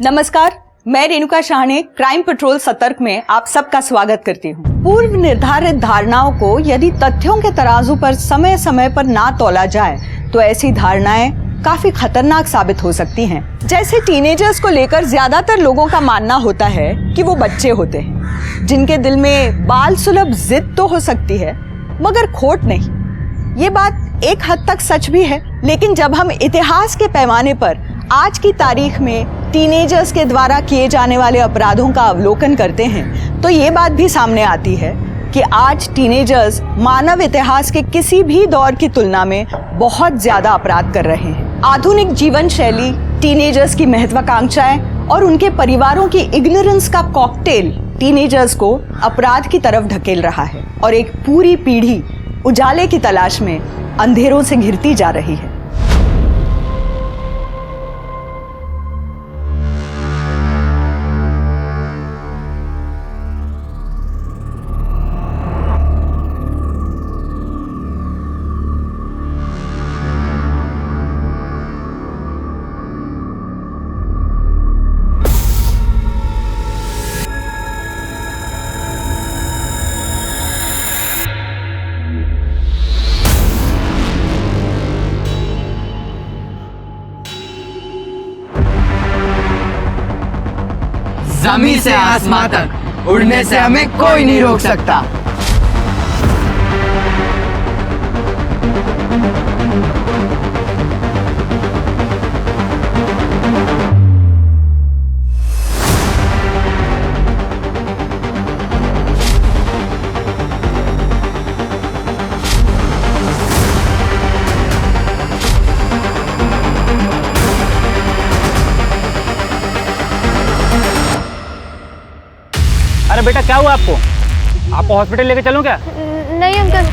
नमस्कार, मैं Renuka Shahane crime petrol सतर्क में आप सबका स्वागत करती हूँ। पूर्व निर्धारित धारणाओं को यदि तथ्यों के तराजू पर समय समय पर ना तौला जाए तो ऐसी धारणाएं काफी खतरनाक साबित हो सकती हैं। जैसे टीनेजर्स को लेकर ज्यादातर लोगों का मानना होता है कि वो बच्चे होते हैं जिनके दिल में बाल सुलभ जिद तो हो सकती है मगर खोट नहीं। ये बात एक हद तक सच भी है, लेकिन जब हम इतिहास के पैमाने पर आज की तारीख में टीनेजर्स के द्वारा किए जाने वाले अपराधों का अवलोकन करते हैं तो ये बात भी सामने आती है कि आज टीनेजर्स मानव इतिहास के किसी भी दौर की तुलना में बहुत ज्यादा अपराध कर रहे हैं। आधुनिक जीवन शैली, टीनेजर्स की महत्वाकांक्षाएं और उनके परिवारों की इग्नोरेंस का कॉकटेल टीनेजर्स को अपराध की तरफ ढकेल रहा है और एक पूरी पीढ़ी उजाले की तलाश में अंधेरों से घिरती जा रही है। ज़मीन से आसमां तक उड़ने से हमें कोई नहीं रोक सकता। अरे बेटा क्या हुआ आपको? आपको हॉस्पिटल लेके चलूं क्या? नहीं अंकल,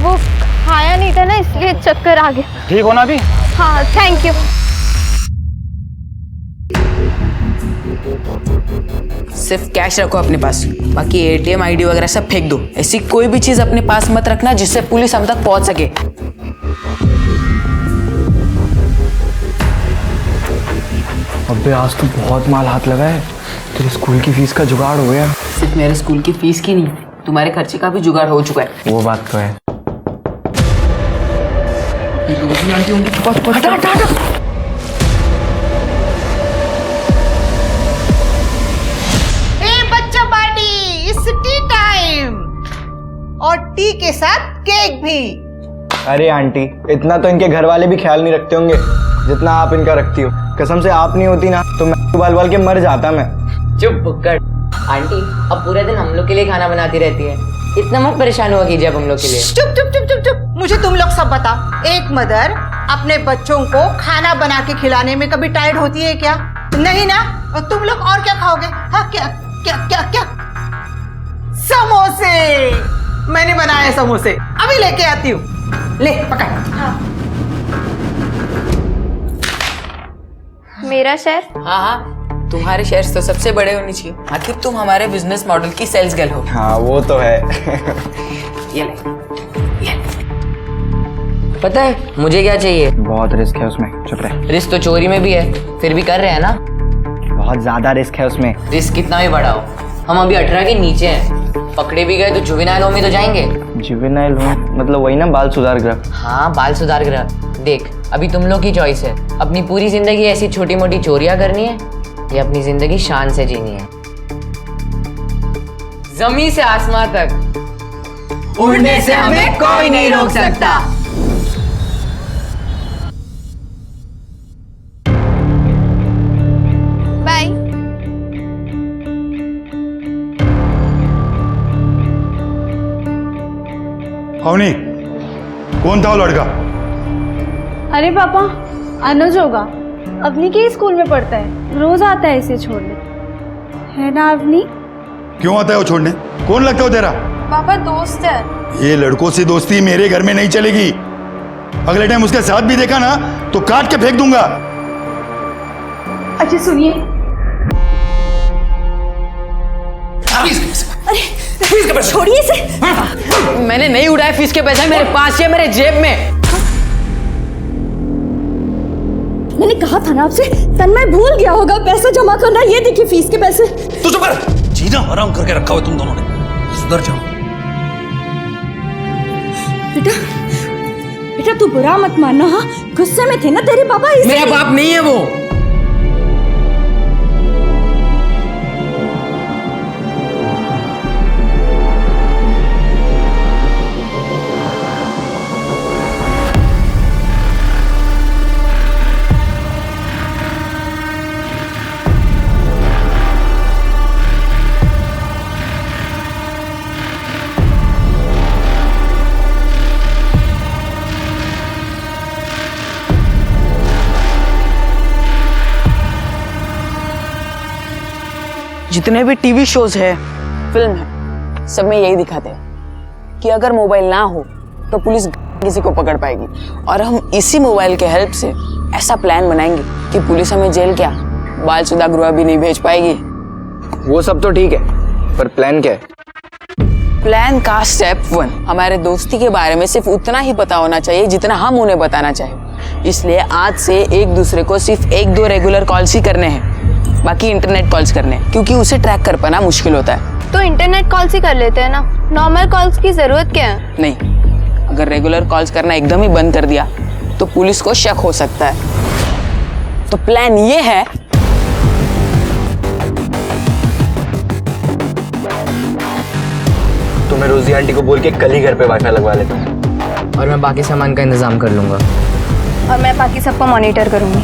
वो खाया नहीं था ना इसलिए चक्कर आ गया। ठीक हो ना अभी? हाँ थैंक यू। सिर्फ कैश रखो अपने पास, बाकी एटीएम आईडी वगैरह सब फेंक दो। ऐसी कोई भी चीज अपने पास मत रखना जिससे पुलिस हम तक पहुंच सके। अबे आज तो बहुत माल हाथ लगा है। तेरे स्कूल की फीस का जुगाड़ हो गया। सिर्फ मेरे स्कूल की फीस की नहीं, तुम्हारे खर्चे का भी जुगाड़ हो चुका है। वो बात तो है। बच्चा पार्टी, इट्स टी टाइम और टी के साथ केक भी। अरे आंटी, इतना तो इनके घर वाले भी ख्याल नहीं रखते होंगे जितना आप इनका रखती हो। कसम से आप नहीं होती ना तो मैं बाल बाल के मर जाता। मैं चुप बुक्कड़। आंटी अब पूरे दिन हम लोग के लिए खाना बनाती रहती है, इतना मत परेशान हुआ कीजिए अब हम लोग के लिए। चुप चुप चुप चुप चुप। मुझे तुम लोग सब बता, एक मदर अपने बच्चों को खाना बना के खिलाने में कभी टायर्ड होती है क्या? नहीं ना। और तुम लोग और क्या खाओगे? हाँ क्या क्या क्या क्या? समोसे। मैंने बनाए समोसे, अभी लेके आती हूँ। ले पकड़। हाँ। मेरा शेयर? हाँ हाँ, तुम्हारे शेयर्स तो सबसे बड़े होने चाहिए, आखिर तुम हमारे बिजनेस मॉडल की सेल्स गर्ल हो। हाँ वो तो है। ये ले, ये। पता है मुझे क्या चाहिए? बहुत रिस्क है उसमें। चुप रहे। रिस्क तो चोरी में भी है, फिर भी कर रहे हैं ना। बहुत ज्यादा रिस्क है उसमें। रिस्क कितना भी बड़ा हो, हम अभी 18 के नीचे हैं। पकड़े भी गए तो जुवेनाइल होम में तो जाएंगे। जुवेनाइल होम मतलब वही ना, बाल सुधार गृह? हाँ बाल सुधार गृह। देख अभी तुम लोग की चॉइस है, अपनी पूरी जिंदगी ऐसी छोटी मोटी चोरियां करनी है या अपनी जिंदगी शान से जीनी है। जमीन से आसमां तक उड़ने से हमें कोई नहीं रोक सकता। बाय। अवनी, कौन था वो लड़का? अरे पापा, अनुज होगा। अवनी के स्कूल में पढ़ता है, रोज आता है इसे छोड़ने, है ना अवनी? क्यों आता है वो छोड़ने? कौन लगता है वो तेरा? पापा दोस्त है। ये लड़कों से दोस्ती मेरे घर में नहीं चलेगी। अगले टाइम उसके साथ भी देखा ना तो काट के फेंक दूंगा। अच्छा सुनिए। अरे छोड़िए इसे। मैंने नहीं उड़ाया फीस के पैसे, मेरे पास है, मेरे जेब में। मैंने कहा था ना आपसे, तन्मय भूल गया होगा पैसा जमा करना। ये देखिए फीस के पैसे। तू चुप कर, जीना हराम करके रखा हुआ तुम दोनों ने। सुधर जाओ। बेटा बेटा तू बुरा मत मानना। हाँ गुस्से में थे ना तेरे पापा, मेरा बाप नहीं है वो। जितने भी टीवी शोज है, फिल्म है, सब में यही दिखाते हैं कि अगर मोबाइल ना हो तो पुलिस किसी को पकड़ पाएगी। और हम इसी मोबाइल के हेल्प से ऐसा प्लान बनाएंगे कि पुलिस हमें जेल क्या, बालशुदा गृह भी नहीं भेज पाएगी। वो सब तो ठीक है, पर प्लान क्या है? प्लान का स्टेप 1, हमारे दोस्ती के बारे में सिर्फ उतना ही पता होना चाहिए जितना हम उन्हें बताना चाहें। इसलिए आज से एक दूसरे को सिर्फ 1-2 रेगुलर कॉल्स ही करने हैं, बाकी इंटरनेट कॉल्स करने हैं, क्योंकि उसे ट्रैक कर पाना मुश्किल होता है। तो इंटरनेट कॉल्स ही कर लेते हैं ना, नॉर्मल कॉल्स की जरूरत क्या है? नहीं, अगर रेगुलर कॉल्स करना एकदम ही बंद कर दिया तो पुलिस को शक हो सकता है। तो प्लान ये है, तो मैं रोजी आंटी को बोल के कल ही घर पे वाईफाई लगवा लेता हूँ, और मैं बाकी सामान का इंतजाम कर लूंगा। और मैं बाकी सबको मॉनिटर करूंगी।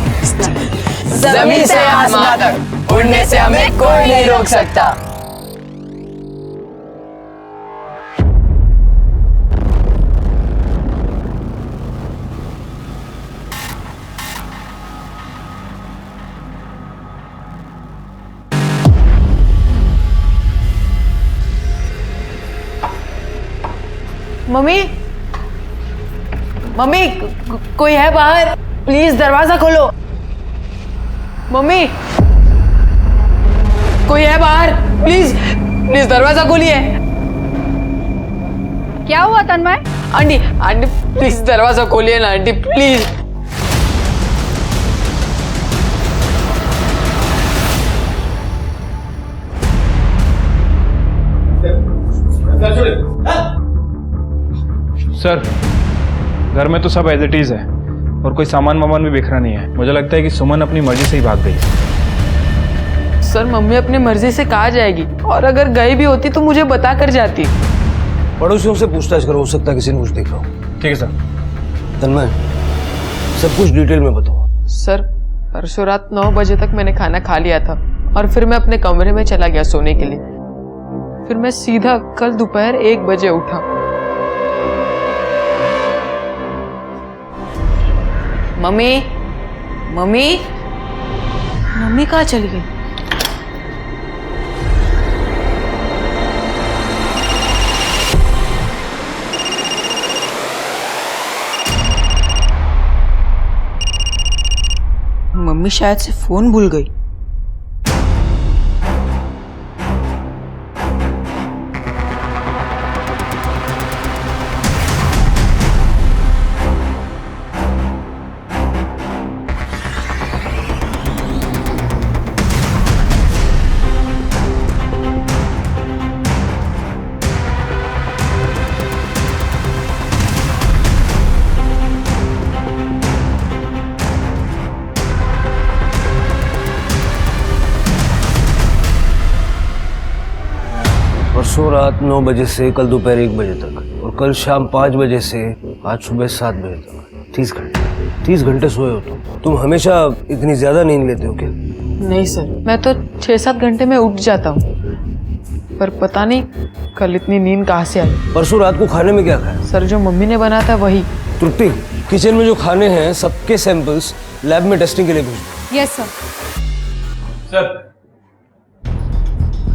जमीन से आसमां तक उड़ने से हमें कोई नहीं रोक सकता। मम्मी, मम्मी कोई है बाहर? प्लीज दरवाजा खोलो। मम्मी कोई है बाहर? प्लीज प्लीज दरवाजा खोलिए। क्या हुआ तन्मय? आंटी आंटी प्लीज दरवाजा खोलिए ना आंटी, प्लीज। सर घर में तो सब एज इट इज है और कोई सामान वामान भी बिखरा नहीं है। मुझे लगता है कि सुमन अपनी मर्जी से ही भाग गई है। सर मम्मी अपनी मर्जी से कहाँ जाएगी, और अगर गई भी होती तो मुझे बता कर जाती। पड़ोसियों से पूछताछ करो, हो सकता है किसी ने कुछ देखा हो। ठीक है सर। तन्मय, सब कुछ डिटेल में बताओ। सर परसों रात 9 बजे तक मैंने खाना खा लिया था और फिर मैं अपने कमरे में चला गया सोने के लिए। फिर मैं सीधा कल दोपहर 1 बजे उठा। मम्मी मम्मी मम्मी कहाँ चली गई? मम्मी शायद से फोन भूल गई। परसों रात 9 बजे से कल दोपहर 1 बजे तक, और कल शाम 5 बजे से आज सुबह 7 बजे तक 30 घंटे सोए हो तुम हमेशा इतनी ज्यादा नींद लेते हो क्या? नहीं सर, मैं तो 6-7 घंटे में उठ जाता हूँ, पर पता नहीं कल इतनी नींद कहाँ से आई। परसों रात को खाने में क्या खाया? सर जो मम्मी ने बनाया था वही। तृप्ति, किचन में जो खाने हैं सबके सैंपल्स लैब में टेस्टिंग के लिए भेज दो। Yes sir. सर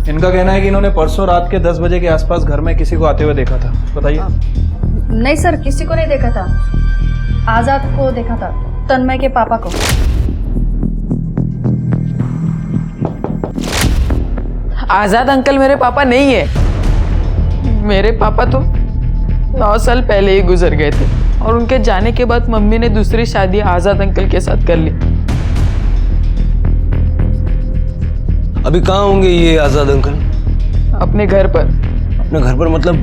इनका कहना है कि इन्होंने परसों रात के 10 बजे के आसपास घर में किसी को आते हुए देखा था। बताइए। नहीं सर, किसी को नहीं देखा था। आजाद को देखा था, तन्मय के पापा को। आजाद अंकल मेरे पापा नहीं है। मेरे पापा तो 9 साल पहले ही गुजर गए थे और उनके जाने के बाद मम्मी ने दूसरी शादी आजाद अंकल के साथ कर ली। अभी कहाँ होंगे ये आज़ाद अंकल? अपने घर पर। अपने घर पर मतलब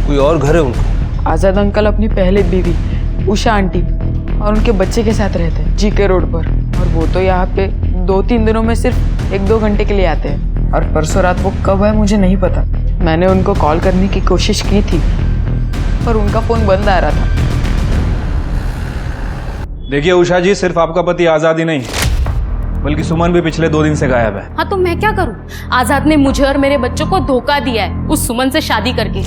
कोई और घर है उनका? आज़ाद अंकल अपनी पहले बीवी उषा आंटी और उनके बच्चे के साथ रहते हैं जीके रोड पर। और वो तो यहाँ पे 2-3 दिनों में सिर्फ 1-2 घंटे के लिए आते हैं। और परसों रात वो कब है मुझे नहीं पता। मैंने उनको कॉल करने की कोशिश की थी पर उनका फ़ोन बंद आ रहा था। देखिए उषा जी, सिर्फ आपका पति आज़ाद ही नहीं बल्कि सुमन भी पिछले 2 दिन से गायब है। हाँ तो मैं क्या करूं? आजाद ने मुझे और मेरे बच्चों को धोखा दिया है उस सुमन से शादी करके,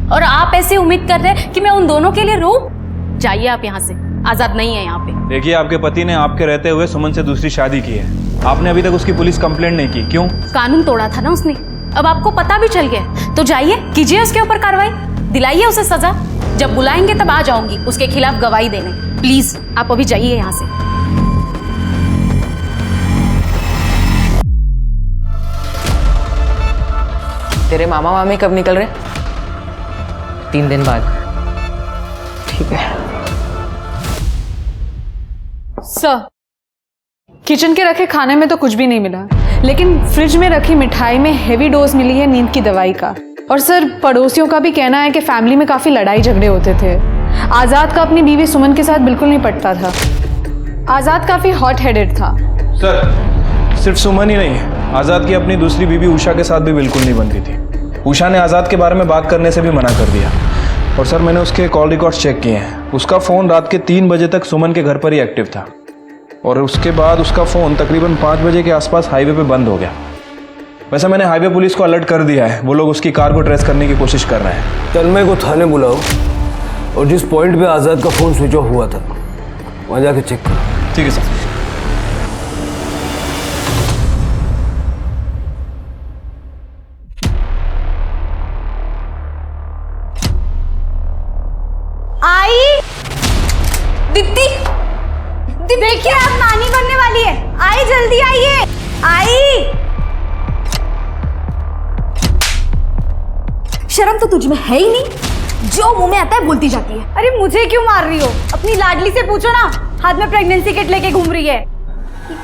और आप ऐसे उम्मीद कर रहे हैं कि मैं उन दोनों के लिए रोऊं? जाइए आप यहाँ से, आजाद नहीं है यहाँ पे। देखिए, आपके पति ने आपके रहते हुए सुमन से दूसरी शादी की है। आपने अभी तक उसकी पुलिस कंप्लेंट नहीं की, क्यों? कानून तोड़ा था ना उसने, अब आपको पता भी चल गया, तो जाइए कीजिए उसके ऊपर कार्रवाई, दिलाइए उसे सजा। जब बुलाएंगे तब आ जाऊंगी उसके खिलाफ गवाही देने। प्लीज आप अभी जाइए यहाँ से। तेरे मामा मामी कब निकल रहे? 3 दिन बाद। ठीक है। सर, किचन के रखे खाने में तो कुछ भी नहीं मिला, लेकिन फ्रिज में रखी मिठाई में हेवी डोज मिली है नींद की दवाई का। और सर, पड़ोसियों का भी कहना है कि फैमिली में काफी लड़ाई झगड़े होते थे। आजाद का अपनी बीवी सुमन के साथ बिल्कुल नहीं पटता था। आजाद काफी हॉट हेडेड था। सर, सिर्फ सुमन ही नहीं, आज़ाद की अपनी दूसरी बीवी उषा के साथ भी बिल्कुल नहीं बनती थी। उषा ने आज़ाद के बारे में बात करने से भी मना कर दिया। और सर, मैंने उसके कॉल रिकॉर्ड्स चेक किए हैं। उसका फ़ोन रात के 3 बजे तक सुमन के घर पर ही एक्टिव था, और उसके बाद उसका फ़ोन तकरीबन 5 बजे के आसपास हाईवे पे बंद हो गया। वैसे मैंने हाईवे पुलिस को अलर्ट कर दिया है, वो लोग उसकी कार को ट्रेस करने की कोशिश कर रहे हैं। तन्मय को थाने बुलाओ और जिस पॉइंट पे आज़ाद का फ़ोन स्विच ऑफ हुआ था वहाँ जाके चेक करो। ठीक है सर। आई दीप्ति, देखिए आप नानी बनने वाली है। आई जल्दी आइए। आई, शर्म तो तुझ में है ही नहीं, जो मुंह में आता है बोलती जाती है। अरे मुझे क्यों मार रही हो? अपनी लाडली से पूछो ना, हाथ में प्रेगनेंसी किट लेके घूम रही है।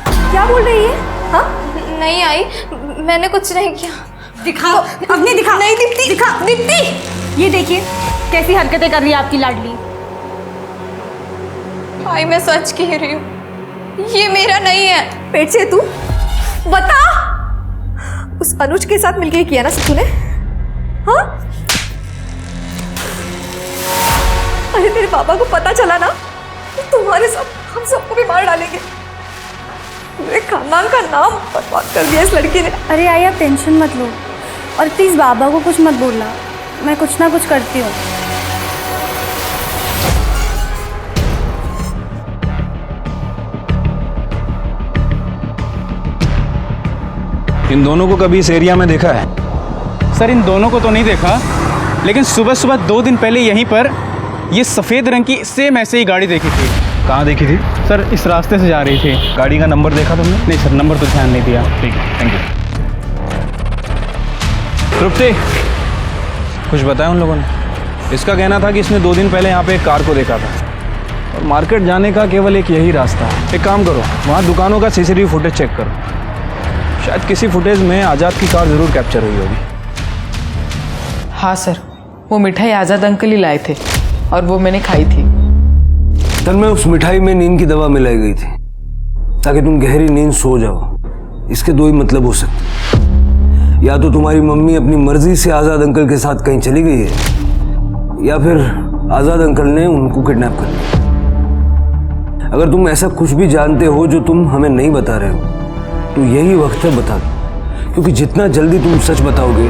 क्या बोल रही है? हाँ नहीं आई, मैंने कुछ नहीं किया। दिखाओ, अपनी दिखाओ। नहीं दीप्ति, दिखा दीप्ति। ये देखिए कैसी हरकतें कर रही है आपकी लाडली। आई मैं सच कह रही हूँ, ये मेरा नहीं है। पेट से तू बता, उस अनुज के साथ मिलके किया ना तूने? हाँ? अरे तेरे पापा को पता चला ना तो तुम्हारे साथ हम सबको भी मार डालेंगे। मेरे खानदान का नाम बर्बाद कर दिया इस लड़की ने। अरे आई आप टेंशन मत लो, और प्लीज बाबा को कुछ मत बोलना, मैं कुछ ना कुछ करती हूँ। इन दोनों को कभी इस एरिया में देखा है? सर, इन दोनों को तो नहीं देखा, लेकिन सुबह सुबह 2 दिन पहले यहीं पर ये सफ़ेद रंग की सेम ऐसे ही गाड़ी देखी थी। कहाँ देखी थी? सर, इस रास्ते से जा रही थी। गाड़ी का नंबर देखा तुमने? नहीं सर, नंबर तो ध्यान नहीं दिया। ठीक है, थैंक यू। तृप्ति, कुछ बताया उन लोगों ने? इसका कहना था कि इसने 2 दिन पहले यहाँ पे एक कार को देखा था, और मार्केट जाने का केवल एक यही रास्ता है। एक काम करो, वहाँ दुकानों का CCTV फुटेज चेक करो, शायद किसी फुटेज में आज़ाद की कार जरूर कैप्चर हुई होगी। हाँ सर, वो मिठाई आज़ाद अंकल ही लाए थे और वो मैंने खाई थी। तन्मय, उस मिठाई में नींद की दवा मिलाई गई थी ताकि तुम गहरी नींद सो जाओ। इसके 2 ही मतलब हो सकते, या तो तुम्हारी मम्मी अपनी मर्जी से आज़ाद अंकल के साथ कहीं चली गई है, या फिर आज़ाद अंकल ने उनको किडनैप कर लिया। अगर तुम ऐसा कुछ भी जानते हो जो तुम हमें नहीं बता रहे हो तो यही वक्त है बता दो, क्योंकि जितना जल्दी तुम सच बताओगे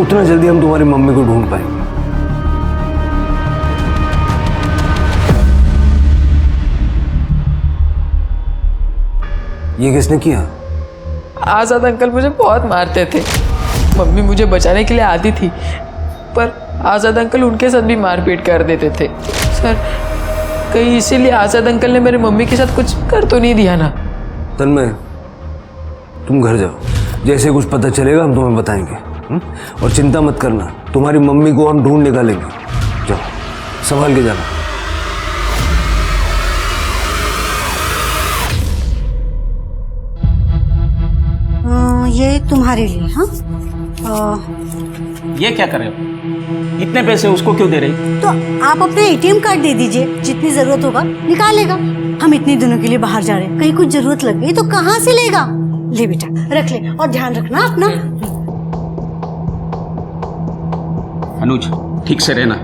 उतना जल्दी हम तुम्हारी मम्मी को ढूंढ पाएंगे। ये किसने किया? आज़ाद अंकल मुझे बहुत मारते थे। मम्मी मुझे बचाने के लिए आती थी, पर आज़ाद अंकल उनके साथ भी मारपीट कर देते थे। सर, कहीं इसीलिए आज़ाद अंकल ने मेरी मम्मी के साथ कुछ कर तो नहीं दिया ना? तन्मय, तुम घर जाओ, जैसे कुछ पता चलेगा हम तुम्हें बताएंगे। और चिंता मत करना, तुम्हारी मम्मी को हम ढूंढ निकालेंगे। जाओ, संभाल के जाना। ये तुम्हारे लिए। हाँ ये क्या कर रहे हो? इतने पैसे उसको क्यों दे रही? तो आप अपने एटीएम कार्ड दे दीजिए, जितनी जरूरत होगा निकालेगा। हम इतने दिनों के लिए बाहर जा रहे हैं, कहीं कुछ जरूरत लग गई तो कहाँ से लेगा। ले बेटा रख ले, और ध्यान रखना अपना। अनुज ठीक से रहना,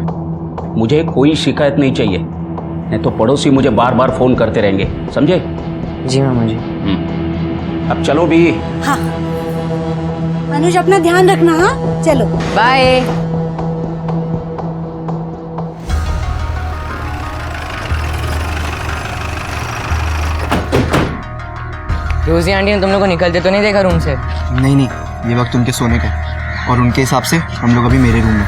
मुझे कोई शिकायत नहीं चाहिए, नहीं तो पड़ोसी मुझे बार बार फोन करते रहेंगे, समझे? जी मामा जी। अब चलो भी। हाँ अनुज अपना ध्यान रखना। हाँ चलो बाय। रोजी आंटी ने तुम लोग को निकलते तो नहीं देखा रूम से? नहीं नहीं, ये वक्त उनके सोने का है और उनके हिसाब से हम लोग अभी मेरे रूम में।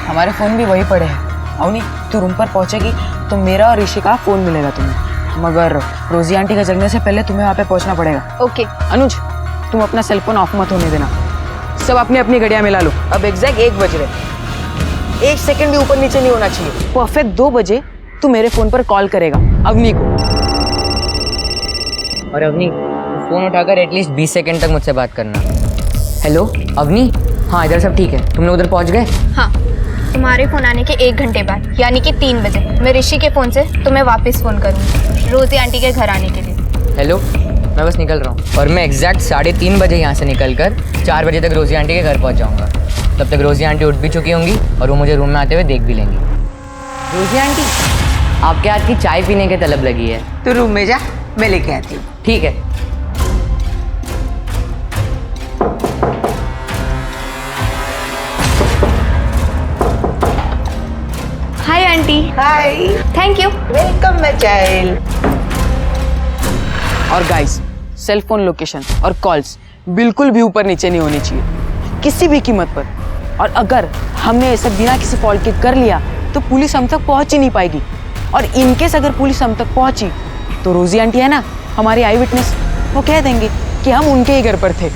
हमारे फ़ोन भी वही पड़े हैं। अवनी तू रूम पर पहुंचेगी तो मेरा और ऋषि का फ़ोन मिलेगा तुम्हें, मगर रोजी आंटी का जगने से पहले तुम्हें वहाँ पे पहुंचना पड़ेगा। ओके। अनुज तुम अपना सेलफोन ऑफ मत होने देना, सब अपनी अपनी घड़ियाँ मिला लो। अब एग्जैक्ट 1 बज रहे, 1 सेकंड भी ऊपर नीचे नहीं होना चाहिए। परफेक्ट 2 बजे तू मेरे फ़ोन पर कॉल करेगा अवनी को। और अवनी फोन उठाकर एटलीस्ट 20 सेकंड तक मुझसे बात करना। हेलो अवनी, हाँ इधर सब ठीक है, तुम लोग उधर पहुंच गए? हाँ तुम्हारे फोन आने के 1 घंटे बाद यानी कि 3 बजे मैं ऋषि के फोन से तुम्हें वापस फोन करूँगी रोजी आंटी के घर आने के लिए। हेलो, मैं बस निकल रहा हूँ और मैं एग्जैक्ट 3:30 बजे यहाँ से निकलकर 4 बजे तक रोजी आंटी के घर पहुँच जाऊँगा। तब तक रोजी आंटी उठ भी चुकी होंगी और वो मुझे रूम में आते हुए देख भी लेंगी। रोजी आंटी, आपके हाथ की चाय पीने की तलब लगी है। तू रूम में जा, मैं लेके आती हूँ। ठीक है। Hi aunty. Hi, thank you. Welcome my child. और गाइस सेल फोन लोकेशन और कॉल्स बिल्कुल भी ऊपर नीचे नहीं होनी चाहिए किसी भी कीमत पर। और अगर हमने ये सब बिना किसी फॉल्ट के कर लिया तो पुलिस हम तक पहुंच ही नहीं पाएगी। और इनकेस अगर पुलिस हम तक पहुंची तो रोजी आंटी है ना हमारी आई विटनेस, वो कह देंगे कि हम उनके ही घर पर थे।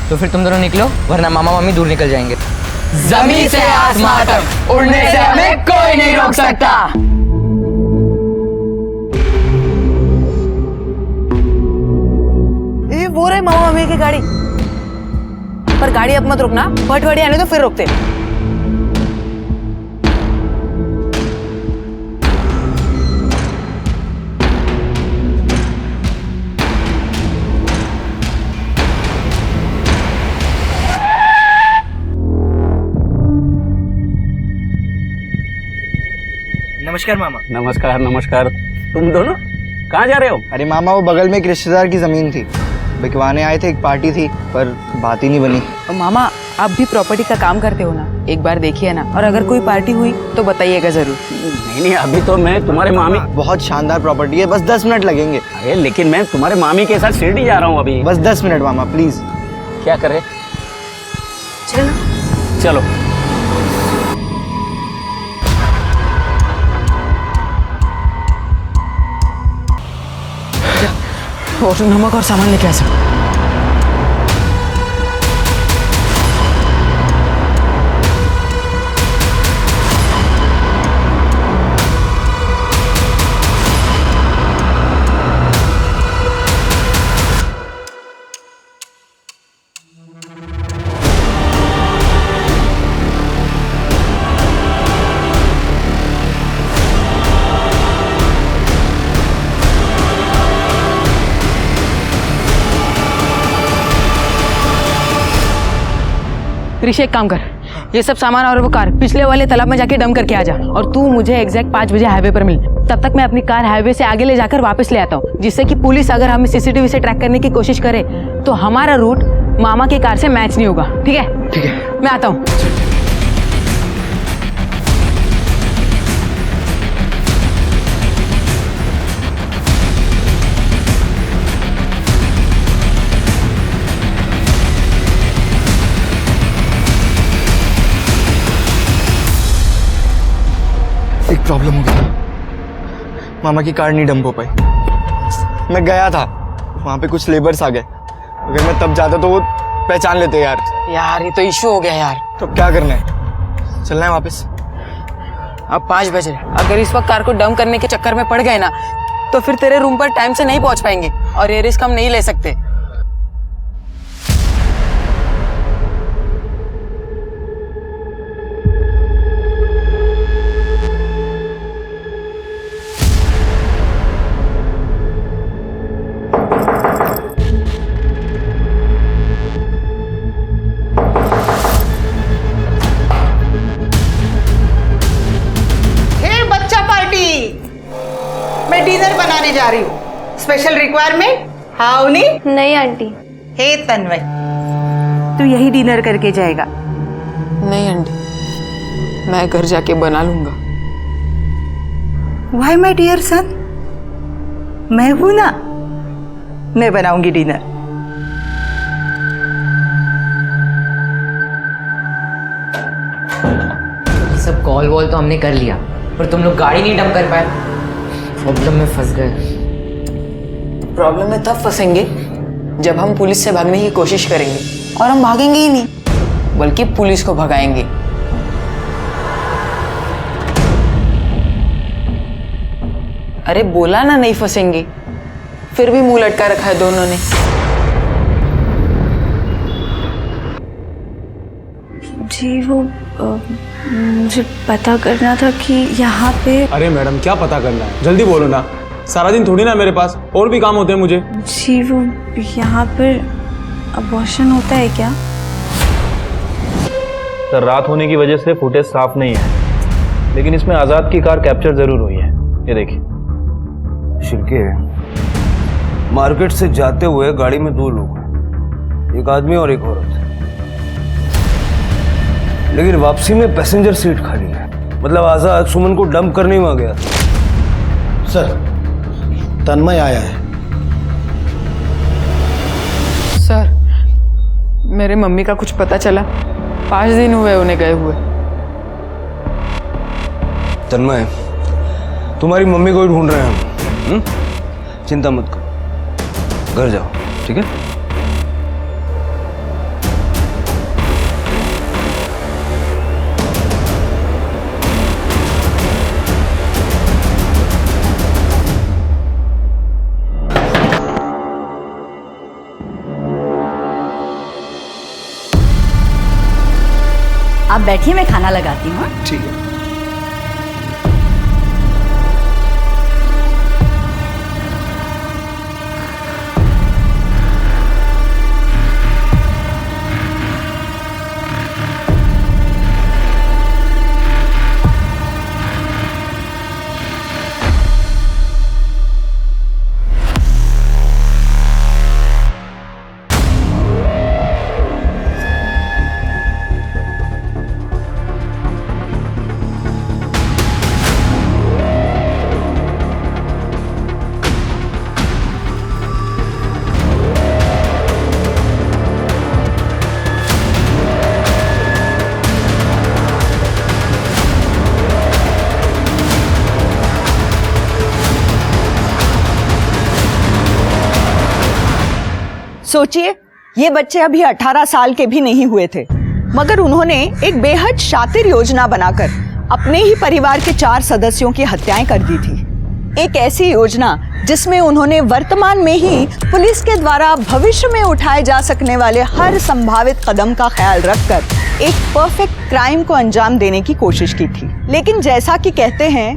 तो फिर तुम दोनों निकलो, वरना मामा मम्मी दूर निकल जाएंगे। जमीन से आसमां तक उड़ने से हमें कोई नहीं रोक सकता। ये वो रहे मामा मम्मी की गाड़ी, पर गाड़ी अब मत रुकना, भटवाड़ी आने तो फिर रोकते। नमस्कार मामा। नमस्कार नमस्कार। तुम दोनों कहाँ जा रहे हो? अरे मामा वो बगल में एक रिश्तेदार की जमीन थी, बिकवाने आए थे, एक पार्टी थी पर बात ही नहीं बनी। और मामा आप भी प्रॉपर्टी का काम करते हो ना, एक बार देखिए ना, और अगर कोई पार्टी हुई तो बताइएगा जरूर। नहीं नहीं, अभी तो मैं तुम्हारे मामी। बहुत शानदार प्रॉपर्टी है, बस 10 मिनट लगेंगे। अरे लेकिन मैं तुम्हारे मामी के साथ शिरडी जा रहा हूँ अभी। बस 10 मिनट मामा प्लीज। क्या करे? चलो चलो। और नमक और सामान लेके आ सकते। ऋषि एक काम कर, ये सब सामान और वो कार पिछले वाले तालाब में जाके डंप करके आ जा, और तू मुझे एग्जैक्ट 5 बजे हाईवे पर मिल। तब तक मैं अपनी कार हाईवे से आगे ले जाकर वापस ले आता हूँ, जिससे कि पुलिस अगर हमें सीसीटीवी से ट्रैक करने की कोशिश करे तो हमारा रूट मामा की कार से मैच नहीं होगा। ठीक है? ठीक है, मैं आता हूँ। एक प्रॉब्लम हो गई, मामा की कार नहीं डंप हो पाई। मैं गया था, वहाँ पे कुछ लेबर्स आ गए, अगर मैं तब जाता तो वो पहचान लेते यार। यार ये तो इशू हो गया यार। तो क्या करना है, चलना है वापस? अब 5 बज रहे, अगर इस वक्त कार को डंप करने के चक्कर में पड़ गए ना तो फिर तेरे रूम पर टाइम से नहीं पहुंच पाएंगे, और ये रिस्क हम नहीं ले सकते। बताने जा रही हूँ। Special requirement? हाँ उन्हीं? नहीं आंटी। हे तन्मय, तू यही डिनर करके जाएगा? नहीं आंटी, मैं घर जाके बना लूंगा। वाई माय डियर सन, मैं हूं ना, मैं बनाऊंगी डिनर। सब कॉल वॉल तो हमने कर लिया, पर तुम लोग गाड़ी नहीं डंप कर पाए। प्रॉब्लम में फंस गए। प्रॉब्लम में तब फंसेंगे जब हम पुलिस से भागने की कोशिश करेंगे, और हम भागेंगे ही नहीं बल्कि पुलिस को भगाएंगे। अरे बोला ना नहीं फंसेंगे, फिर भी मुंह लटका रखा है दोनों ने। जी वो मुझे पता करना था कि यहाँ पे। अरे मैडम क्या पता करना है, जल्दी बोलो ना, सारा दिन थोड़ी ना मेरे पास और भी काम होते हैं मुझे। जी वो यहाँ पर अबॉर्शन होता है क्या? सर रात होने की वजह से फुटेज साफ नहीं है, लेकिन इसमें आज़ाद की कार कैप्चर जरूर हुई है। ये देखिए। शिल्के, मार्केट से जाते हुए गाड़ी में 2 लोग हैं, एक आदमी और एक औरत, लेकिन वापसी में पैसेंजर सीट खाली है। मतलब आज़ाद सुमन को डंप करने वहां गया। सर तन्मय आया है। सर मेरे मम्मी का कुछ पता चला? 5 दिन हुए उन्हें गए हुए। तन्मय, तुम्हारी मम्मी को ही ढूंढ रहे हैं हम। चिंता मत करो, घर जाओ, ठीक है? आप बैठिए, मैं खाना लगाती हूँ। ठीक है। सोचिए, ये बच्चे अभी 18 साल के भी नहीं हुए थे, मगर उन्होंने एक बेहद शातिर योजना बनाकर अपने ही परिवार के 4 सदस्यों की हत्याएं कर दी थी। एक ऐसी योजना जिसमें उन्होंने वर्तमान में ही पुलिस के द्वारा भविष्य में उठाए जा सकने वाले हर संभावित कदम का ख्याल रखकर एक परफेक्ट क्राइम को अंजाम देने की कोशिश की थी। लेकिन जैसा कि कहते हैं,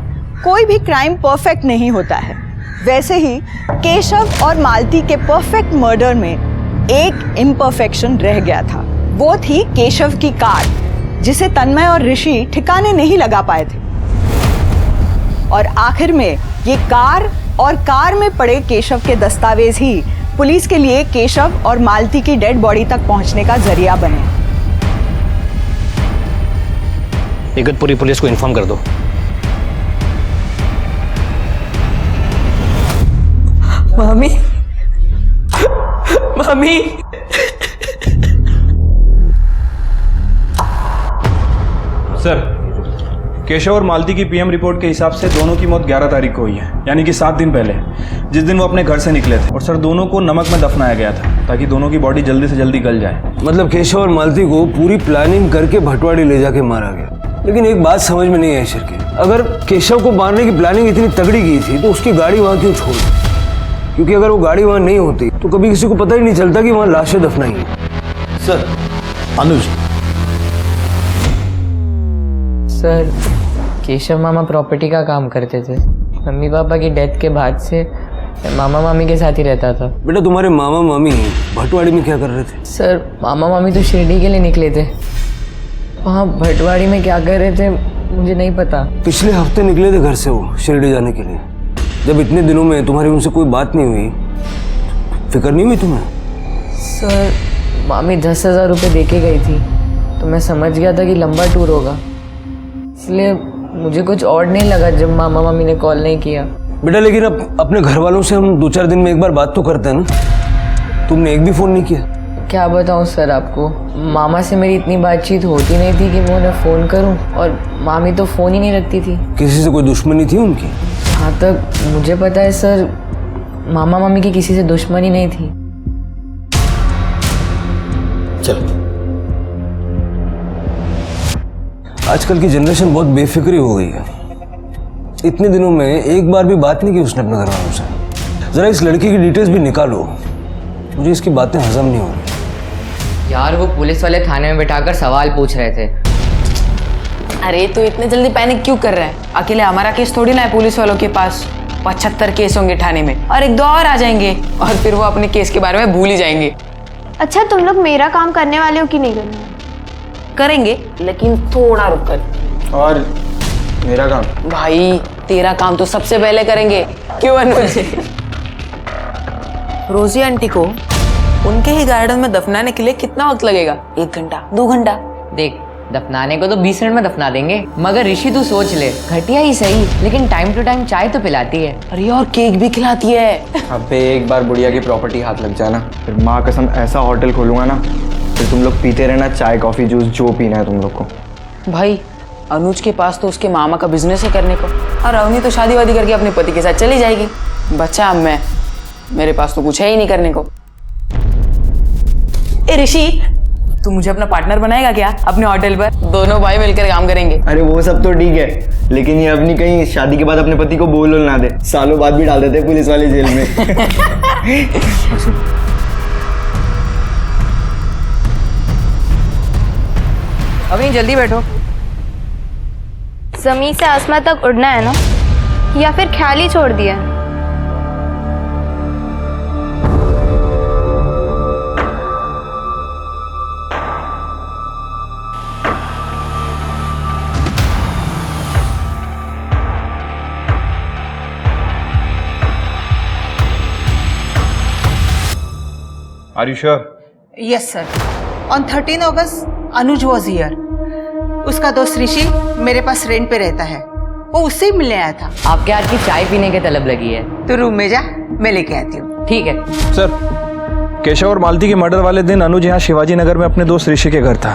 कोई भी क्राइम परफेक्ट नहीं होता है, वैसे ही केशव और मालती के परफेक्ट मर्डर में एक इम्परफेक्शन रह गया था। वो थी केशव की कार, जिसे तन्मय और ऋषि ठिकाने नहीं लगा पाए थे। और आखिर में ये कार और कार में पड़े केशव के दस्तावेज ही पुलिस के लिए केशव और मालती की डेड बॉडी तक पहुंचने का जरिया बने। इगतपुरी पुलिस को इन्फॉर्म कर दो। Mummy, mummy. सर, केशव और मालती की पीएम रिपोर्ट के हिसाब से दोनों की मौत 11 तारीख को हुई है, यानी कि 7 दिन पहले, जिस दिन वो अपने घर से निकले थे। और सर, दोनों को नमक में दफनाया गया था ताकि दोनों की बॉडी जल्दी से जल्दी गल जाए। मतलब केशव और मालती को पूरी प्लानिंग करके भटवाड़ी ले जाके मारा गया। लेकिन एक बात समझ में नहीं आई शिर्के, अगर केशव को मारने की प्लानिंग इतनी तगड़ी की थी तो उसकी गाड़ी वहां क्यों छोड़ दी? क्योंकि अगर वो गाड़ी वहां नहीं होती तो कभी किसी को पता ही नहीं चलता कि वहां लाशें दफनाई हैं। सर अनुज। सर, केशव मामा प्रॉपर्टी का काम करते थे। मम्मी पापा की डेथ के बाद से मामा मामी के साथ ही रहता था। बेटा, तुम्हारे मामा मामी भटवाड़ी में क्या कर रहे थे? सर, मामा मामी तो शिरडी के लिए निकले थे। वहाँ भटवाड़ी में क्या कर रहे थे मुझे नहीं पता। पिछले हफ्ते निकले थे घर से वो शिरडी जाने के लिए। जब इतने दिनों में तुम्हारी उनसे कोई बात नहीं हुई, फिक्र नहीं हुई तुम्हें? सर मामी 10,000 रुपये दे के गई थी, तो मैं समझ गया था कि लंबा टूर होगा, इसलिए मुझे कुछ और नहीं लगा जब मामा मामी ने कॉल नहीं किया। बेटा लेकिन अब अपने घर वालों से हम 2-4 दिन में एक बार बात तो करते हैं ना, तुमने एक भी फ़ोन नहीं किया। क्या बताऊं सर आपको, मामा से मेरी इतनी बातचीत होती नहीं थी कि मैं उन्हें फ़ोन करूं, और मामी तो फ़ोन ही नहीं रखती थी। किसी से कोई दुश्मनी थी उनकी? जहाँ तक मुझे पता है सर, मामा मामी की किसी से दुश्मनी नहीं थी। चल, आजकल की जनरेशन बहुत बेफिक्री हो गई है। इतने दिनों में एक बार भी बात नहीं की उसने अपने घर वालों से। जरा इस लड़की की डिटेल्स भी निकालो, मुझे इसकी बातें हजम नहीं हो रही। यार वो पुलिस वाले थाने में बिठाकर सवाल पूछ रहे थे। अरे तो इतने जल्दी पैनिक क्यों कर रहा है? अकेले हमारा केस थोड़ी ना है पुलिस वालों के पास। 75 केस होंगे थाने में, और 1-2 और आ जाएंगे, और फिर वो अपने केस के बारे में भूल ही जाएंगे। अच्छा तुम लोग मेरा काम करने वाले हो कि नहीं करने? करेंगे, लेकिन थोड़ा रुक कर। और मेरा काम? भाई तेरा काम तो सबसे पहले करेंगे, क्यों अनुज? रोजी आंटी को उनके ही गार्डन में दफनाने के लिए कितना वक्त लगेगा? 1 घंटा, 2 घंटा? देख, दफनाने को तो 20 मिनट में दफना देंगे, मगर ऋषि तू सोच ले, घटिया ही सही लेकिन टाइम टू टाइम चाय तो पिलाती है। अरे और केक भी खिलाती है। अबे एक बार बुढ़िया की प्रॉपर्टी हाथ लग जाए ना, फिर माँ कसम ऐसा होटल खोलूंगा ना, फिर तुम लोग पीते रहना चाय कॉफी जूस जो पीना है तुम लोग को। भाई अनुज के पास तो उसके मामा का बिजनेस है करने को, और अवनी तो शादी वादी करके अपने पति के साथ चली जाएगी। बच्चा अब मैं, मेरे पास तो कुछ है ही नहीं करने को। ए ऋषि, तू मुझे अपना पार्टनर बनाएगा क्या अपने होटल पर? दोनों भाई मिलकर काम करेंगे। अरे वो सब तो ठीक है, लेकिन ये अपनी कहीं शादी के बाद अपने पति को बोल ना दे, सालों बाद भी डाल देते हैं पुलिस वाले जेल में। अभी जल्दी बैठो। जमीन से आसमान तक उड़ना है ना, या फिर ख्याल ही छोड़ दिया है? Are you sure? Yes, sir. On 13 August, Anuj was here. उसका दोस्त ऋषि मेरे पास रेंट पे रहता है, वो उससे ही मिलने आया था। आपके हाथ की चाय पीने की तलब लगी है। तो रूम में जा, मैं लेके आती हूँ। ठीक है सर, केशव और मालती के मर्डर वाले दिन अनुज यहाँ शिवाजी नगर में अपने दोस्त ऋषि के घर था।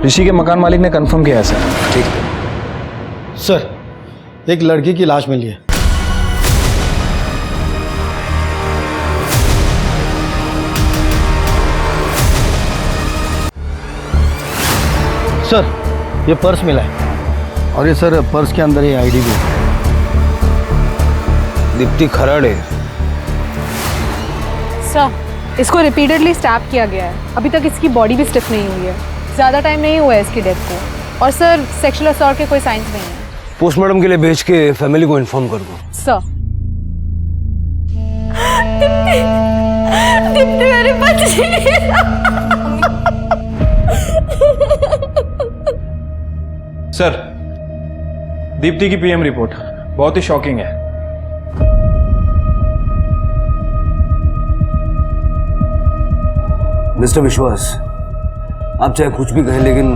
ऋषि के मकान मालिक ने कंफर्म किया है सर। ठीक है सर, एक लड़की की लाश मिली है। सर, ये पर्स मिला है, और ये सर पर्स के अंदर ये आईडी भी है। दीप्ति खराड़े। सर, इसको रिपीटेडली स्टैप किया गया है, अभी तक इसकी बॉडी भी स्टिफ नहीं हुई है, ज़्यादा टाइम नहीं हुआ है इसकी डेथ को, और सर सेक्सुअल असॉल्ट के कोई साइंस नहीं है। पोस्टमार्टम के लिए भेज के फैमिली को इन्फॉर्म कर दो। सर। दीप्ति मेरी बच्ची। सर, दीप्ति की पीएम रिपोर्ट बहुत ही शॉकिंग है। मिस्टर विश्वास, आप चाहे कुछ भी कहें, लेकिन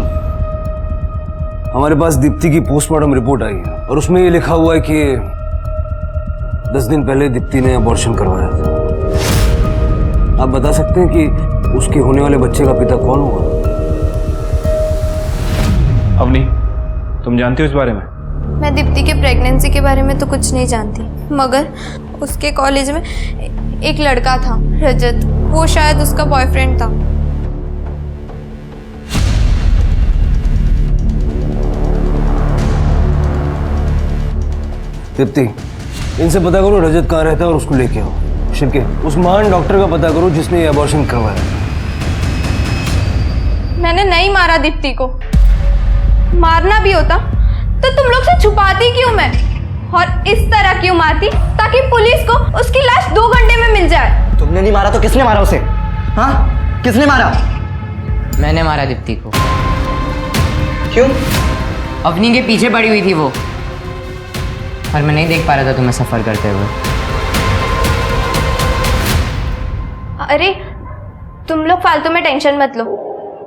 हमारे पास दीप्ति की पोस्टमार्टम रिपोर्ट आई है, और उसमें ये लिखा हुआ है कि 10 दिन पहले दीप्ति ने अबॉर्शन करवाया था। आप बता सकते हैं कि उसके होने वाले बच्चे का पिता कौन होगा? अवनी, तुम जानती हो इस बारे में? मैं दीप्ति के प्रेगनेंसी के बारे में तो कुछ नहीं जानती, मगर उसके कॉलेज में एक लड़का था रजत, वो शायद उसका बॉयफ्रेंड था। दीप्ति, इनसे पता करो रजत कहाँ रहता है और उसको लेके आओ। शिरके, उस महान डॉक्टर का पता करो जिसने ये अबॉर्शन करवाया। मैंने नहीं मारा दीप्ति को, मारना भी होता तो तुम लोग से छुपाती क्यों मैं, और इस तरह क्यों मारती ताकि पुलिस को उसकी लाश 2 घंटे में मिल जाए। तुमने नहीं मारा तो किसने मारा उसे? हाँ, किसने मारा? मैंने मारा दीप्ति को। क्यों? अवनी के पीछे पड़ी हुई थी वो। और मैं नहीं देख पा रहा था तुम्हें सफ़र करते हुए। अरे तुम लोग फालतू में टेंशन मत लो,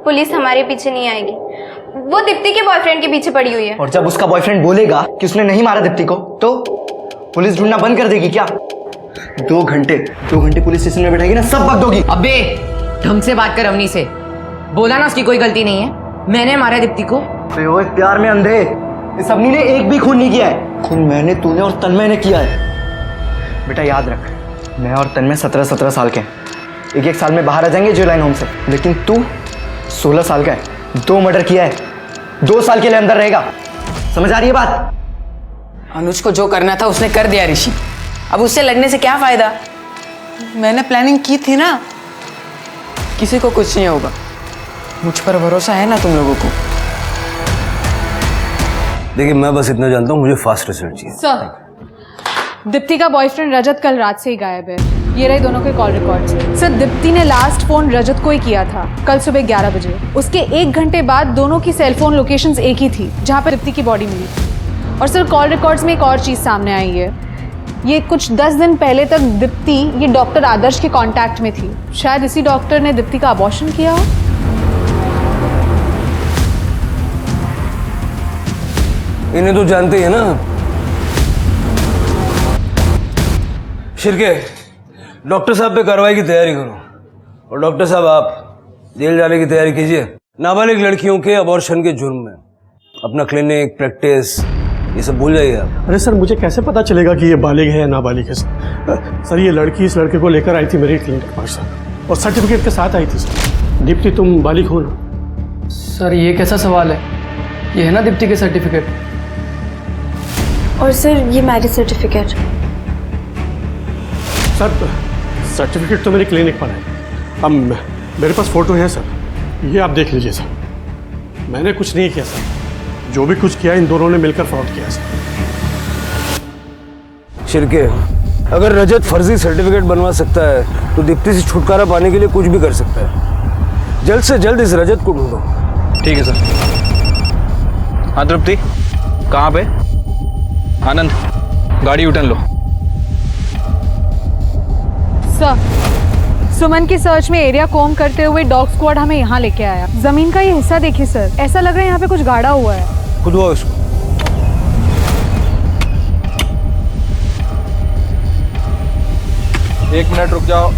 पुलिस हमारे पीछे नहीं आएगी। वो दीप्ति के बॉयफ्रेंड के पीछे पड़ी हुई है। और जब उसका बॉयफ्रेंड बोलेगा कि उसने नहीं मारा दीप्ति को, तो पुलिस ढूंढना बंद कर देगी क्या? 2 घंटे पुलिस स्टेशन में बैठेगी ना, सब बक दोगी। अबे ढंग से बात कर अवनी से, बोला ना उसकी कोई गलती नहीं है, मैंने मारा दीप्ति को। ओए प्यार में अंधे, इस सबनी ने एक भी खून नहीं किया है। खून मैंने, तूने और तन्मय ने किया है। बेटा याद रख, मैं और तन्मय 17 साल के हैं। एक साल में बाहर आ जाएंगे जेल लाइन होम से, लेकिन तू 16 साल का है, 2 मर्डर किया है, 2 साल के लिए अंदर रहेगा। समझ आ रही है बात? अनुज को जो करना था उसने कर दिया ऋषि, अब उससे लड़ने से क्या फायदा? मैंने प्लानिंग की थी ना, किसी को कुछ नहीं होगा। मुझ पर भरोसा है ना तुम लोगों को? देखिए मैं बस इतना जानता हूँ, मुझे फास्ट रिजल्ट चाहिए। सर, दीप्ति का बॉयफ्रेंड रजत कल रात से ही गायब है। ये रहे दोनों के कॉल रिकॉर्ड्स। सर, दीप्ति ने लास्ट फोन रजत को ही किया था कल सुबह 11 बजे। उसके 1 घंटे बाद दोनों की सेलफोन लोकेशंस एक ही थी जहाँ पर दीप्ति की बॉडी मिली थी। और सर, कॉल रिकॉर्ड्स में एक और चीज़ सामने आई है। ये कुछ 10 दिन पहले तक दीप्ति ये डॉक्टर आदर्श के कांटेक्ट में थी। शायद इसी डॉक्टर ने दीप्ति का अबॉर्शन किया हो। इन्हें तो जानते ही है ना। शिरके, डॉक्टर साहब पे कार्रवाई की तैयारी करो। और डॉक्टर साहब आप जेल जाने की तैयारी कीजिए। नाबालिग लड़कियों के अबॉर्शन के जुर्म में अपना क्लिनिक, प्रैक्टिस ये सब भूल जाइए आप। अरे सर, मुझे कैसे पता चलेगा कि ये बालिग है या नाबालिग है सर? ये लड़की इस लड़के को लेकर आई थी मेरे क्लिनिक पर सर, और सर्टिफिकेट के साथ आई थी सर। दीप्ति तुम बालिग हो ना? सर ये कैसा सवाल है, ये है ना दीप्ति के सर्टिफिकेट। और सर ये मैरिज सर्टिफिकेट। सर सर्टिफिकेट तो मेरे क्लिनिक पर है। अब मेरे पास फ़ोटो है सर, ये आप देख लीजिए सर। मैंने कुछ नहीं किया सर, जो भी कुछ किया इन दोनों ने मिलकर फ्रॉड किया सर। शिरके, अगर रजत फर्जी सर्टिफिकेट बनवा सकता है तो दीप्ति से छुटकारा पाने के लिए कुछ भी कर सकता है। जल्द से जल्द इस रजत को ढूंढो। ठीक है सर। हाँ तृप्ति, कहाँ पे? आनंद, गाड़ी उठन लो। सर, सुमन की सर्च में एरिया कॉम करते हुए डॉग स्क्वाड हमें यहाँ लेके आया। जमीन का ये हिस्सा देखिए सर, ऐसा लग रहा है यहाँ पे कुछ गाड़ा हुआ है। खुदवाओ इसको। एक मिनट रुक जाओ।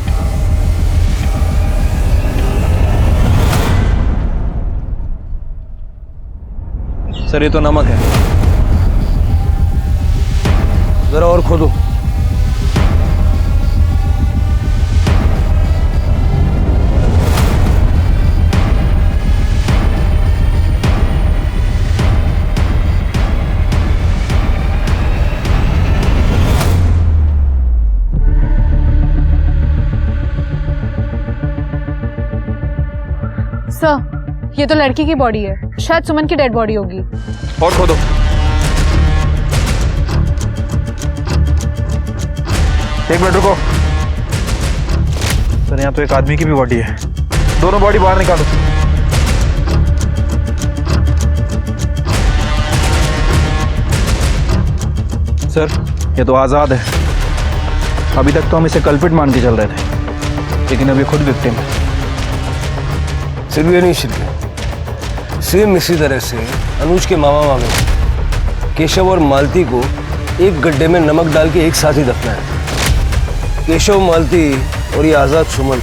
सर ये तो नमक है। जरा और खोदो। सर, ये तो लड़की की बॉडी है, शायद सुमन की डेड बॉडी होगी। और खोदो। एक मिनट रुको सर, यहाँ तो एक आदमी की भी बॉडी है। दोनों बॉडी बाहर निकालो। सर ये तो आज़ाद है। अभी तक तो हम इसे कल्पित मान के चल रहे थे, लेकिन अब ये खुद विक्टिम है। सिर्फ ये नहीं शिरके, सेम इसी तरह से अनुज के मामा मामी केशव और मालती को एक गड्ढे में नमक डाल के एक साथ ही दफनाया। केशव, मालती और ये आजाद सुमन,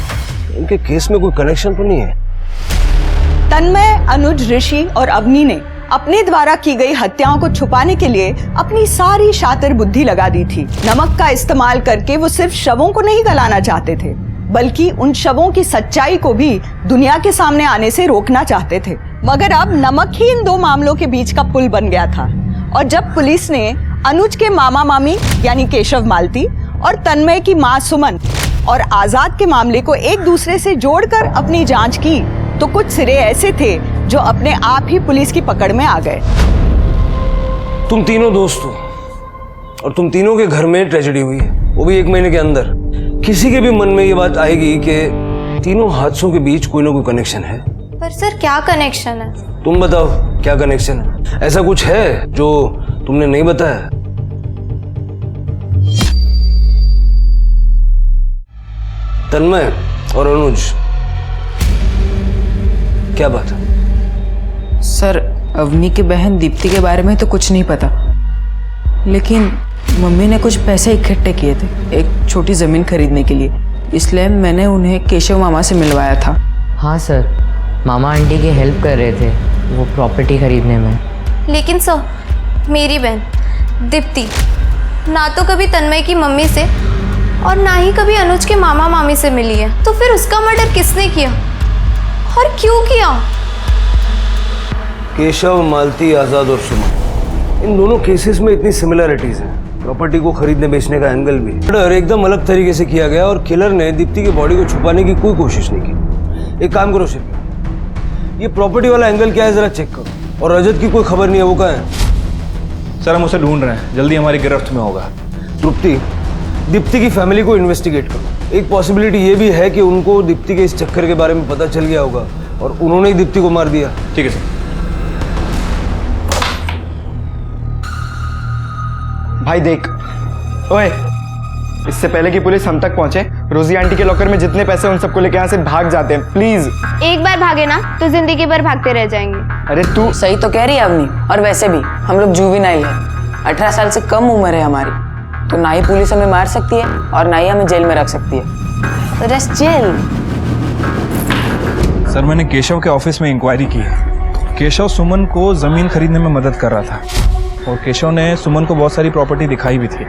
इनके केस में कोई कनेक्शन तो नहीं है? तन्मय, अनुज, ऋषि और अवनी ने अपने द्वारा की गई हत्याओं को छुपाने के लिए अपनी सारी शातिर बुद्धि लगा दी थी। नमक का इस्तेमाल करके वो सिर्फ शवों को नहीं गलाना चाहते थे, बल्कि उन शवों की सच्चाई को भी दुनिया के सामने आने से रोकना चाहते थे। मगर अब नमक ही इन 2 मामलों के बीच का पुल बन गया था। और जब पुलिस ने अनुज के मामा मामी यानी केशव, मालती और तन्मय की मां सुमन और आजाद के मामले को एक दूसरे से जोड़कर अपनी जांच की, तो कुछ सिरे ऐसे थे जो अपने आप ही पुलिस की पकड़ में आ गए। तुम तीनों दोस्त हो और तुम तीनों के घर में ट्रेजेडी हुई है, वो भी 1 महीने के अंदर। किसी के भी मन में ये बात आएगी कि तीनों हादसों के बीच कोई ना कोई कनेक्शन है। पर सर क्या कनेक्शन है? तुम बताओ क्या कनेक्शन है? ऐसा कुछ है जो तुमने नहीं बताया? तन्मय और अनुज, क्या बात है? सर, अवनी की बहन दीप्ति के बारे में तो कुछ नहीं पता, लेकिन मम्मी ने कुछ पैसे इकट्ठे किए थे एक छोटी ज़मीन खरीदने के लिए, इसलिए मैंने उन्हें केशव मामा से मिलवाया था। हाँ सर, मामा आंटी की हेल्प कर रहे थे वो प्रॉपर्टी खरीदने में। लेकिन सर, मेरी बहन दीप्ति ना तो कभी तन्मय की मम्मी से और ना ही कभी अनुज के मामा मामी से मिली है, तो फिर उसका मर्डर किसने किया और क्यों किया? केशव, मालती, आजाद और सुमन, इन दोनों केसेस में इतनी सिमिलरिटीज हैं। प्रॉपर्टी को खरीदने बेचने का एंगल भी मर्डर एकदम अलग तरीके से किया गया और किलर ने दीप्ति की बॉडी को छुपाने की कोई कोशिश नहीं की। एक काम करो शिव, ये प्रॉपर्टी वाला एंगल क्या है जरा चेक करो। और रजत की कोई खबर नहीं है, वो कहाँ है? सर हम उसे ढूंढ रहे हैं, जल्दी हमारी गिरफ्त में होगा। तृप्ति, दीप्ति की फैमिली को इन्वेस्टिगेट करो। एक पॉसिबिलिटी ये भी है कि उनको दीप्ति के इस चक्कर के बारे में पता चल गया होगा और उन्होंने ही दीप्ति को मार दिया। ठीक है सर। भाई देख, ओए, इससे पहले कि पुलिस हम तक पहुंचे, रोजी आंटी के लॉकर में जितने पैसे उन सबको लेके यहाँ से भाग जाते हैं, प्लीज। एक बार भागे ना तो जिंदगी भर भागते रह जाएंगे। अरे तू सही तो कह रही है अवनी, और वैसे भी हम लोग जुवेनाइल है, 18 साल से कम उम्र है हमारी, तो ना ही पुलिस हमें मार सकती है और ना ही हमें जेल में रख सकती है। तो जस्ट जेल। सर मैंने केशव के ऑफिस में इंक्वायरी की है। केशव सुमन को जमीन खरीदने में मदद कर रहा था और केशव ने सुमन को बहुत सारी प्रॉपर्टी दिखाई भी थी।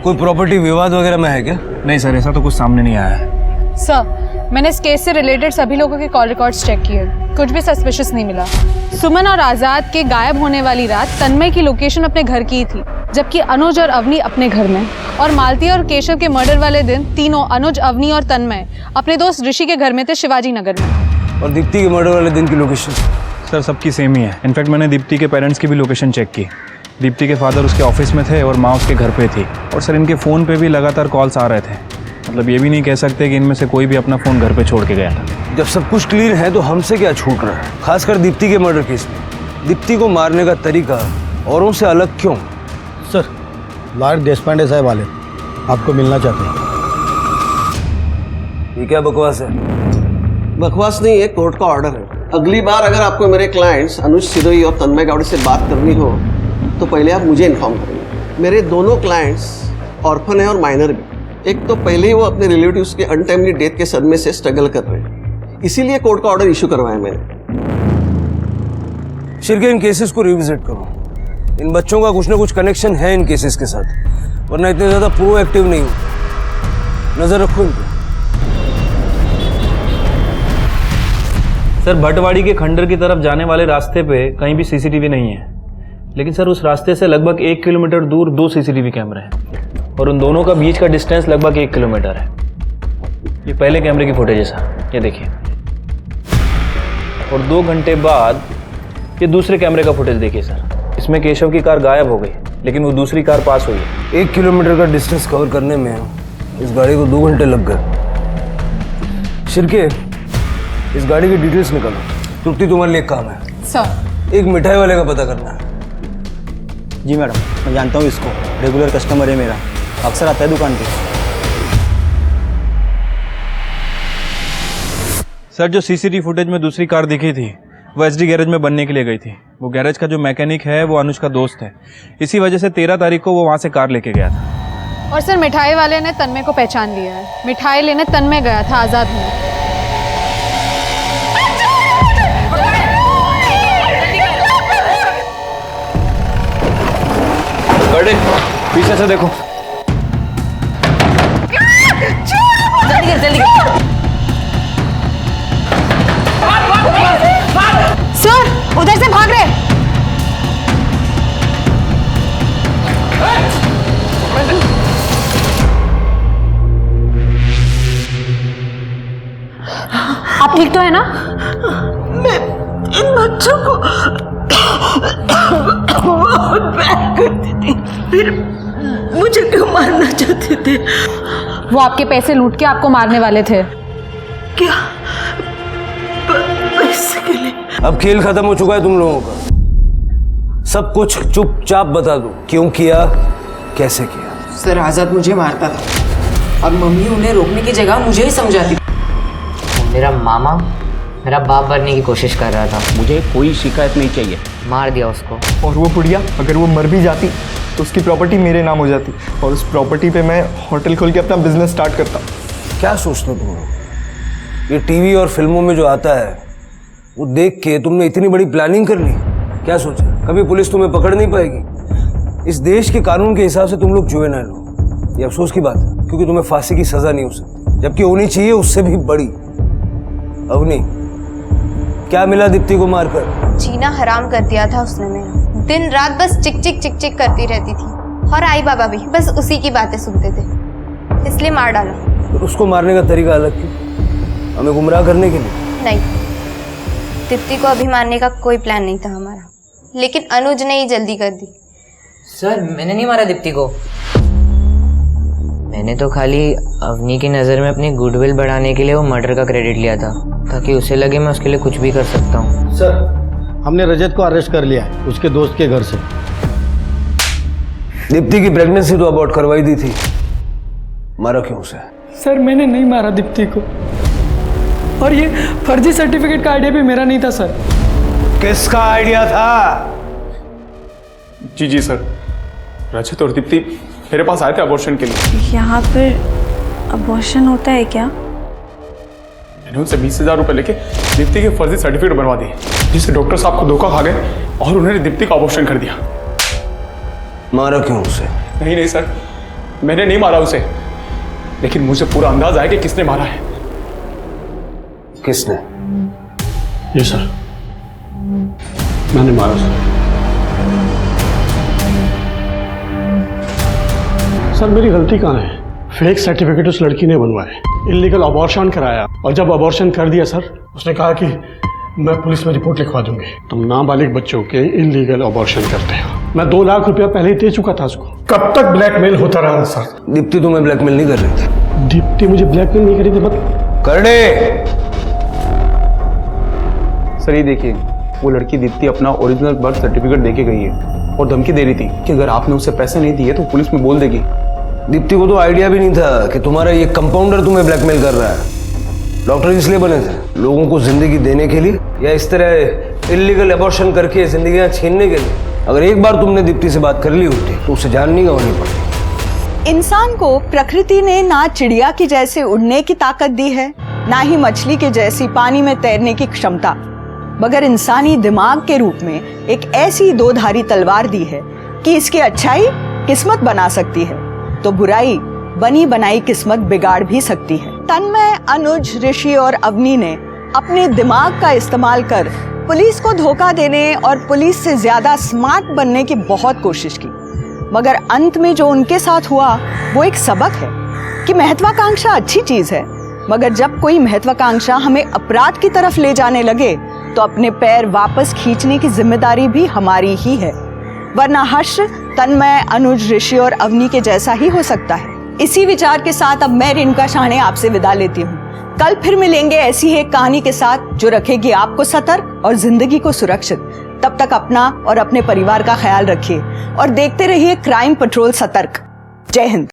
कोई प्रॉपर्टी विवाद वगैरह में है क्या? नहीं सर, ऐसा तो कुछ सामने नहीं आया है। सर, मैंने इस केस से रिलेटेड सभी लोगों के कॉल रिकॉर्ड्स चेक किए, कुछ भी सस्पिशियस नहीं मिला। सुमन और आज़ाद के गायब होने वाली रात तन्मय की लोकेशन अपने घर की ही थी, जबकि अनुज और अवनी अपने घर में, और मालती और केशव के मर्डर वाले दिन तीनों अनुज, अवनी और तन्मय अपने दोस्त ऋषि के घर में थे, शिवाजी नगर में। और दीप्ति के मर्डर वाले दिन की लोकेशन? सर सबकी सेम ही है। इनफैक्ट मैंने दीप्ति के पेरेंट्स की भी लोकेशन चेक की। दीप्ति के फादर उसके ऑफिस में थे और माँ उसके घर पे थी। और सर इनके फ़ोन पे भी लगातार कॉल्स आ रहे थे। मतलब ये भी नहीं कह सकते कि इनमें से कोई भी अपना फ़ोन घर पे छोड़ के गया था। जब सब कुछ क्लियर है तो हमसे क्या छूट रहा है, खासकर दीप्ति के मर्डर केस में? दीप्ति को मारने का तरीका औरों से अलग क्यों? सर, लॉयर देशपांडे साहब वाले आपको मिलना चाहते हैं। ये क्या बकवास है? बकवास नहीं है, कोर्ट का ऑर्डर है। अगली बार अगर आपको मेरे क्लाइंट्स अनुज सिरोही और तन्मय गावड़े से बात करनी हो तो पहले आप मुझे इन्फॉर्म करेंगे। मेरे दोनों क्लाइंट्स ऑर्फन है और माइनर भी। एक तो पहले ही वो अपने रिलेटिव्स के अनटाइमली डेथ के सदमे से स्ट्रगल कर रहे हैं, इसीलिए कोर्ट का ऑर्डर इशू करवाया मैंने। शिरके, इन केसेस को रिविजिट करो। इन बच्चों का कुछ ना कुछ कनेक्शन है इन केसेस के साथ, वरना इतने ज़्यादा प्रोएक्टिव नहीं हो। नज़र रखो इनको। सर भटवाड़ी के खंडर की तरफ जाने वाले रास्ते पे कहीं भी सीसीटीवी नहीं है, लेकिन सर उस रास्ते से लगभग 1 किलोमीटर दूर 2 सीसीटीवी कैमरे हैं और उन दोनों का बीच का डिस्टेंस लगभग 1 किलोमीटर है। ये पहले कैमरे की फुटेज है सर, ये देखिए। और 2 घंटे बाद ये दूसरे कैमरे का फुटेज देखिए सर। इसमें केशव की कार गायब हो गई, लेकिन वो दूसरी कार पास हुई है। 1 किलोमीटर का डिस्टेंस कवर करने में इस गाड़ी को 2 घंटे लग गए। शिरके, इस गाड़ी की डिटेल्स निकालो। तृप्ति, तुम्हारे लिए काम है। सर, एक मिठाई वाले का पता करना है। जी मैडम, मैं जानता हूँ इसको, रेगुलर कस्टमर है मेरा, अक्सर आता है दुकान पे। सर जो सीसीटीवी फुटेज में दूसरी कार दिखी थी वो एसडी गैरेज में बनने के लिए गई थी। वो गैरेज का जो मैकेनिक है वो अनुज का दोस्त है, इसी वजह से 13 तारीख को वो वहाँ से कार लेके गया था। और सर मिठाई वाले ने तन्मय को पहचान लिया है। मिठाई लेने तन्मय गया था आज़ाद में। पीछे से देखो। जल्दी सर, उधर से भाग रहे। आप ठीक तो है ना? मैं इन बच्चों को बहुत प्यार करती थी, फिर मुझे क्यों मारना चाहते थे? वो आपके पैसे लूट के आपको मारने वाले थे। क्या पैसे के लिए? अब खेल खत्म हो चुका है तुम लोगों का। सब कुछ चुपचाप बता दो, क्यों किया, कैसे किया। सर, आज़ाद मुझे मारता था। और मम्मी उन्हें रोकने की जगह मुझे ही समझाती। मेरा मामा मेरा बाप बनने की कोशिश कर रहा था। मुझे कोई शिकायत नहीं चाहिए। मार दिया उसको। और वो बुढ़िया अगर वो मर भी जाती तो उसकी प्रॉपर्टी मेरे नाम हो जाती और उस प्रॉपर्टी पे मैं होटल खोल के अपना बिजनेस स्टार्ट करता। क्या सोचते तुम लोग? ये टीवी और फिल्मों में जो आता है वो देख के तुमने इतनी बड़ी प्लानिंग कर ली? क्या सोचा कभी पुलिस तुम्हें पकड़ नहीं पाएगी? इस देश के कानून के हिसाब से तुम लोग जुएनाइल हो। ये अफसोस की बात है क्योंकि तुम्हें फांसी की सजा नहीं हो सकती, जबकि होनी चाहिए उससे भी बड़ी। अवनी, क्या मिला दीप्ति को मारकर? जीना हराम कर दिया था उसने मेरा। दिन रात बस चिक चिक चिक चिक करती रहती थी और आई बाबा भी बस उसी की बातें सुनते थे, इसलिए मार डाला। तो उसको मारने का तरीका अलग क्यों? हमें गुमराह करने के लिए? नहीं, दीप्ति को अभी मारने का कोई प्लान नहीं था हमारा, लेकिन अनुज ने ही जल्दी कर दी। सर मैंने नहीं मारा दीप्ति को। मैंने तो खाली अवनी की नज़र में अपनी गुडविल बढ़ाने के लिए वो मर्डर का क्रेडिट लिया था, ताकि उसे लगे मैं उसके लिए कुछ भी कर सकता हूँ। सर हमने रजत को अरेस्ट कर लिया है उसके दोस्त के घर से। दीप्ति की प्रेगनेंसी तो अबॉर्ट करवाई दी थी, मारा क्यों उसे? सर मैंने नहीं मारा दीप्ति को, और ये फर्जी सर्टिफिकेट का आइडिया भी मेरा नहीं था सर। किसका आइडिया था? जी जी सर, रजत और दीप्ति मेरे पास आए थे अबॉर्शन के लिए। यहाँ पर अबॉर्शन होता है क्या? मैंने उनसे 20,000 रुपये लेके दीप्ति के फर्जी सर्टिफिकेट बनवा दिए, जिससे डॉक्टर साहब को धोखा खा गए और उन्होंने दीप्ति का अबॉर्शन कर दिया। मारा क्यों उसे? नहीं नहीं सर, मैंने नहीं मारा उसे, लेकिन मुझे पूरा अंदाजा है कि किसने मारा है। किसने? जी सर, मैंने मारा सर। मेरी गलती कहाँ है? फेक सर्टिफिकेट उस लड़की ने बनवाए, इलीगल अबॉर्शन कराया, और जब अबॉर्शन कर दिया सर उसने कहा कि मैं पुलिस में रिपोर्ट लिखवा दूंगी, तुम नाबालिग बच्चों के इलीगल अबॉर्शन करते हो। मैं 2 लाख रुपया पहले ही दे चुका था उसको। कब तक ब्लैकमेल होता रहा सर? दीप्ति तुम्हें ब्लैकमेल नहीं कर रही थी? दीप्ति मुझे ब्लैकमेल नहीं करी थी। मत कर दे। सर ये देखिए, वो लड़की दीप्ति अपना ओरिजिनल बर्थ सर्टिफिकेट देके गई है और धमकी दे रही थी कि अगर आपने उसे पैसे नहीं दिए तो पुलिस में बोल देगी। दीप्ति को तो आइडिया भी नहीं था कि तुम्हारा ये कंपाउंडर तुम्हें ब्लैकमेल कर रहा है। डॉक्टर इसलिए बने थे, लोगों को जिंदगी देने के लिए, या इस तरह इलीगल अबॉर्शन करके जिंदगियां छीनने के लिए? अगर एक बार तुमने दीप्ति से बात कर ली होती तो उसे जान नहीं गंवानी पड़ती। इंसान को प्रकृति ने ना चिड़िया की जैसे उड़ने की ताकत दी है, ना ही मछली के जैसी पानी में तैरने की क्षमता, मगर इंसानी दिमाग के रूप में एक ऐसी 2-धारी तलवार दी है कि इसकी अच्छाई किस्मत बना सकती है तो बुराई बनी बनाई किस्मत बिगाड़ भी सकती है। तन्मय, अनुज, ऋषि और अवनी ने अपने दिमाग का इस्तेमाल कर पुलिस को धोखा देने और पुलिस से ज्यादा स्मार्ट बनने की बहुत कोशिश की, मगर अंत में जो उनके साथ हुआ वो एक सबक है कि महत्वाकांक्षा अच्छी चीज है, मगर जब कोई महत्वाकांक्षा हमें अपराध की तरफ ले जाने लगे तो अपने पैर वापस खींचने की जिम्मेदारी भी हमारी ही है, वरना हर्ष तन्मय, अनुज, ऋषि और अवनी के जैसा ही हो सकता है। इसी विचार के साथ अब मैं रेणुका शाहने आपसे विदा लेती हूँ। कल फिर मिलेंगे ऐसी ही एक कहानी के साथ जो रखेगी आपको सतर्क और जिंदगी को सुरक्षित। तब तक अपना और अपने परिवार का ख्याल रखिए और देखते रहिए क्राइम पेट्रोल सतर्क। जय हिंद।